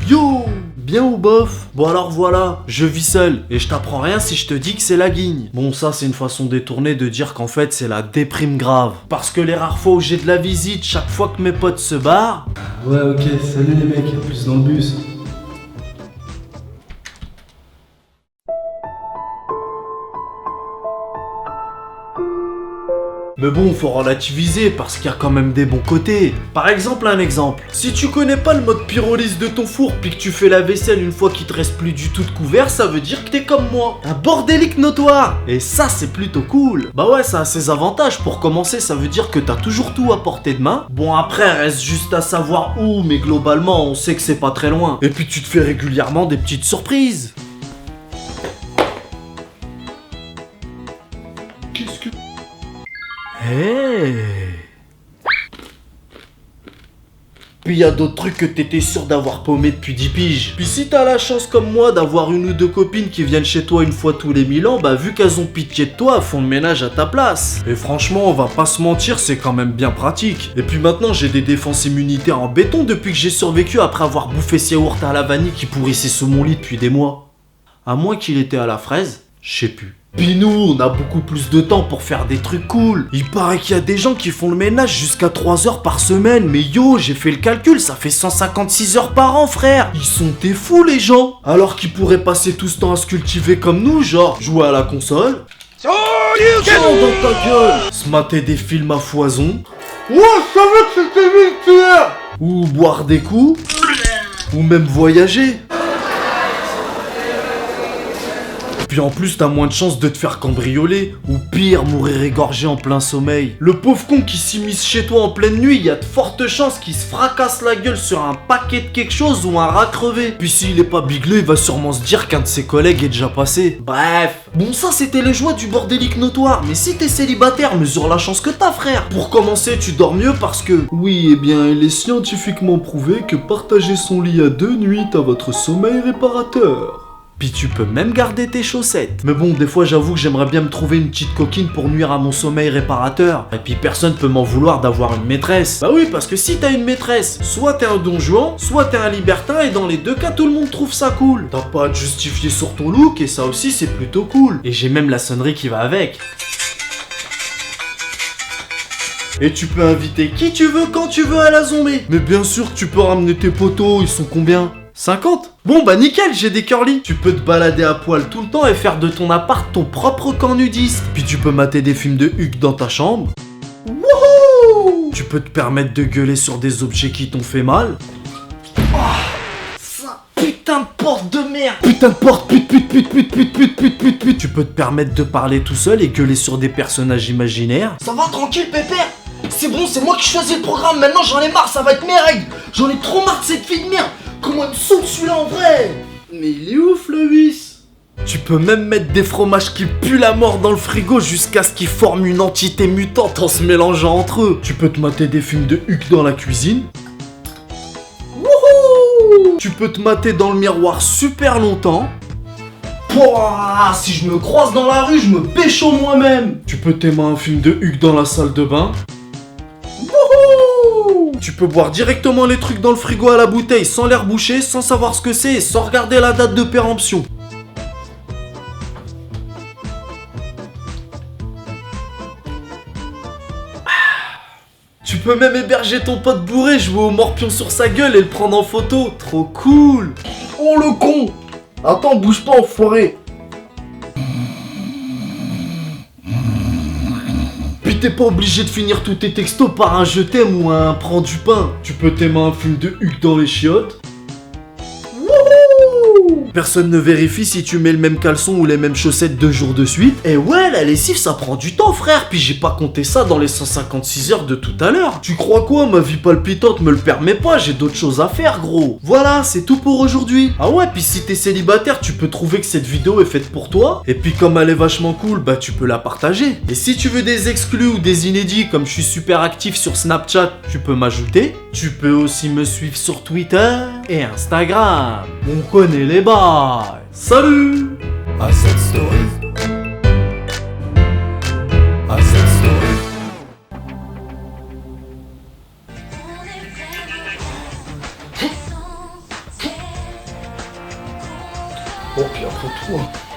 Yo, bien ou bof? Bon alors voilà, je vis seul, et je t'apprends rien si je te dis que c'est la guigne. Bon ça c'est une façon détournée de dire qu'en fait c'est la déprime grave. Parce que les rares fois où j'ai de la visite, chaque fois que mes potes se barrent... Ouais ok, salut les mecs, à plus dans le bus. Mais bon, faut relativiser parce qu'il y a quand même des bons côtés. Par exemple, un exemple. Si tu connais pas le mode pyrolyse de ton four puis que tu fais la vaisselle une fois qu'il te reste plus du tout de couvert, ça veut dire que t'es comme moi. Un bordélique notoire. Et ça, c'est plutôt cool. Bah ouais, ça a ses avantages. Pour commencer, ça veut dire que t'as toujours tout à portée de main. Bon, après, reste juste à savoir où, mais globalement, on sait que c'est pas très loin. Et puis tu te fais régulièrement des petites surprises. Qu'est-ce que... Hey. Puis il y a d'autres trucs que t'étais sûr d'avoir paumé depuis 10 piges. Puis si t'as la chance comme moi d'avoir une ou deux copines qui viennent chez toi une fois tous les 1000 ans, bah vu qu'elles ont pitié de toi, elles font le ménage à ta place. Et franchement, on va pas se mentir, c'est quand même bien pratique. Et puis maintenant, j'ai des défenses immunitaires en béton depuis que j'ai survécu après avoir bouffé ce yaourt à la vanille qui pourrissait sous mon lit depuis des mois. À moins qu'il était à la fraise, je sais plus. Puis nous, on a beaucoup plus de temps pour faire des trucs cool. Il paraît qu'il y a des gens qui font le ménage jusqu'à 3 heures par semaine. Mais yo, j'ai fait le calcul, ça fait 156 heures par an, frère. Ils sont des fous, les gens. Alors qu'ils pourraient passer tout ce temps à se cultiver comme nous, genre jouer à la console. Oh, dans ta gueule. Se mater des films à foison. Ouais, je savais que c'était militaire. Ou boire des coups. Ou même voyager. Puis en plus t'as moins de chances de te faire cambrioler, ou pire, mourir égorgé en plein sommeil. Le pauvre con qui s'immisce chez toi en pleine nuit, il y a de fortes chances qu'il se fracasse la gueule sur un paquet de quelque chose ou un rat crevé. Puis s'il est pas biglé, il va sûrement se dire qu'un de ses collègues est déjà passé. Bref. Bon ça c'était les joies du bordélique notoire, mais si t'es célibataire, mesure la chance que t'as, frère. Pour commencer, tu dors mieux parce que... Oui, eh bien, il est scientifiquement prouvé que partager son lit à deux nuit à votre sommeil réparateur. Puis tu peux même garder tes chaussettes. Mais bon, des fois j'avoue que j'aimerais bien me trouver une petite coquine pour nuire à mon sommeil réparateur. Et puis personne peut m'en vouloir d'avoir une maîtresse. Bah oui, parce que si t'as une maîtresse, soit t'es un don Juan, soit t'es un libertin, et dans les deux cas tout le monde trouve ça cool. T'as pas à te justifier sur ton look, et ça aussi c'est plutôt cool. Et j'ai même la sonnerie qui va avec. Et tu peux inviter qui tu veux quand tu veux à la zombie. Mais bien sûr que tu peux ramener tes potos, ils sont combien? 50? Bon bah nickel, j'ai des curly. Tu peux te balader à poil tout le temps et faire de ton appart ton propre camp nudiste. Puis tu peux mater des films de Huck dans ta chambre. Wouhou! Tu peux te permettre de gueuler sur des objets qui t'ont fait mal. Oh, ça putain de porte de merde. Putain de porte, pute. Tu peux te permettre de parler tout seul et gueuler sur des personnages imaginaires. Ça va tranquille pépère. C'est bon, c'est moi qui choisis le programme. Maintenant j'en ai marre, ça va être mes règles. J'en ai trop marre de cette fille de merde. Comment il me saoule celui-là en vrai? Mais il est ouf le vis. Tu peux même mettre des fromages qui puent la mort dans le frigo jusqu'à ce qu'ils forment une entité mutante en se mélangeant entre eux. Tu peux te mater des films de Huck dans la cuisine. Wouhou! Tu peux te mater dans le miroir super longtemps. Pouah, si je me croise dans la rue, je me pécho moi-même. Tu peux t'aimer un film de Huck dans la salle de bain. Tu peux boire directement les trucs dans le frigo à la bouteille sans l'air bouché, sans savoir ce que c'est et sans regarder la date de péremption. Tu peux même héberger ton pote bourré, jouer au morpion sur sa gueule et le prendre en photo. Trop cool. Oh le con. Attends, bouge pas enfoiré. Puis t'es pas obligé de finir tous tes textos par un je t'aime ou un prends du pain. Tu peux t'aimer un film de Huck dans les chiottes. Wouhou! Personne ne vérifie si tu mets le même caleçon ou les mêmes chaussettes 2 jours de suite. Et ouais, la lessive ça prend du temps, frère. Puis j'ai pas compté ça dans les 156 heures de tout à l'heure. Tu crois quoi? Ma vie palpitante me le permet pas, j'ai d'autres choses à faire, gros. Voilà, c'est tout pour aujourd'hui. Ah ouais, puis si t'es célibataire, tu peux trouver que cette vidéo est faite pour toi. Et puis comme elle est vachement cool, bah tu peux la partager. Et si tu veux des exclus ou des inédits, comme je suis super actif sur Snapchat, tu peux m'ajouter. Tu peux aussi me suivre sur Twitter et Instagram. On connaît les bails. Salut! À cette story. À cette story. Oh, puis après tout, hein.